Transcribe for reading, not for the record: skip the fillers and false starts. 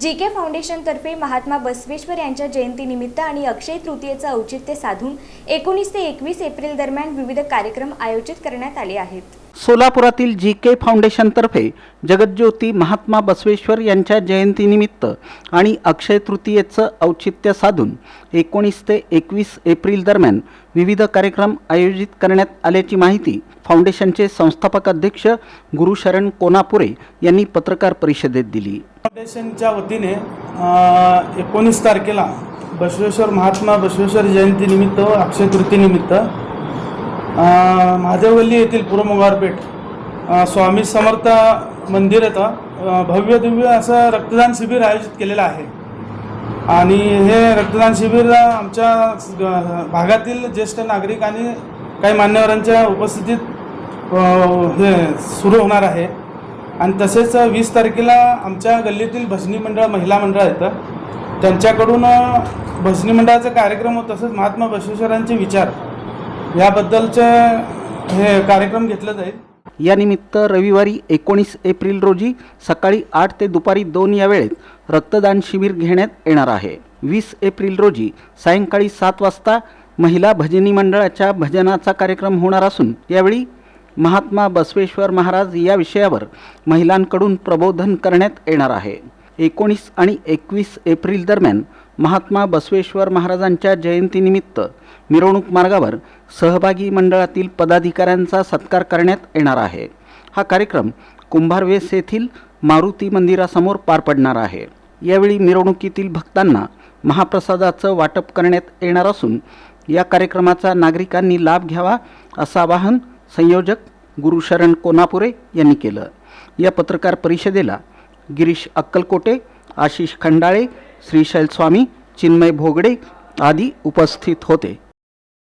GK फाउंडेशनतर्फे Mahatma Basaveshwar यांच्या जयंतीनिमित्त आणि अक्षय तृतीयेचं औचित्य साधून 19 ते 21 एप्रिल दरम्यान विविध कार्यक्रम आयोजित करण्यात आले आहेत। सोलापुरातील जीके फाउंडेशनतर्फे जगज्योती महात्मा बसवेश्वर यांच्या जयंतीनिमित्त आणि अक्षय तृतीयेचं औचित्य साधून 19 ते 21 एप्रिल दरम्यान विविध कार्यक्रम आयोजित करण्यात आल्याची माहिती फाउंडेशनचे संस्थापक अध्यक्ष गुरुशरण कोनापुरे यांनी पत्रकार परिषदेत दिली। फाउंडेशनच्या वतीने 19 तारखेला बसवेश्वर महात्मा बसवेश्वर जयंतीनिमित्त व अक्षय तृतीयेनिमित्त महादेवगल्ली येथील पूर्वमुगारपेठ स्वामी समर्थ मंदिर येथे भव्य दिव्य असं रक्तदान शिबिर आयोजित केलेलं आहे आणि हे रक्तदान शिबिर आमच्या भागातील ज्येष्ठ नागरिक आणि काही मान्यवरांच्या उपस्थितीत हे सुरू होणार आहे। आणि तसेच 20 तारखेला आमच्या गल्लीतील भजनी मंडळ महिला मंडळ आहेत त्यांच्याकडून भजनी मंडळाचा कार्यक्रम व तसेच महात्मा बसवेश्वरांचे विचार याबद्दलचे हे कार्यक्रम घेतले जाईल। या निमित्त रविवारी 19 एप्रिल रोजी सकाळी 8 ते दुपारी 2 या वेळेत रक्तदान शिबिर घेण्यात येणार आहे। 20 एप्रिल रोजी सायंकाळी 7 वाजता महिला भजनी मंडळाच्या भजनाचा कार्यक्रम होणार असून यावेळी महात्मा बसवेश्वर महाराज या विषयावर महिलांकडून प्रबोधन करण्यात येणार आहे। 19 आणि 21 एप्रिल दरम्यान महात्मा बसवेश्वर महाराजांच्या जयंतीनिमित्त मिरवणूक मार्गावर सहभागी मंडळातील पदाधिकाऱ्यांचा सत्कार करण्यात येणार आहे। हा कार्यक्रम कुंभारवेस येथील मारुती मंदिरासमोर पार पडणार आहे। यावेळी मिरवणुकीतील भक्तांना महाप्रसादाचं वाटप करण्यात येणार असून या कार्यक्रमाचा नागरिकांनी लाभ घ्यावा असं आवाहन संयोजक गुरुशरण कोनापुरे यांनी केलं। या पत्रकार परिषदेला गिरीश अक्कलकोटे, आशिष खंडाळे, श्रीशैल स्वामी, चिन्मय भोगडे आदी उपस्थित होते।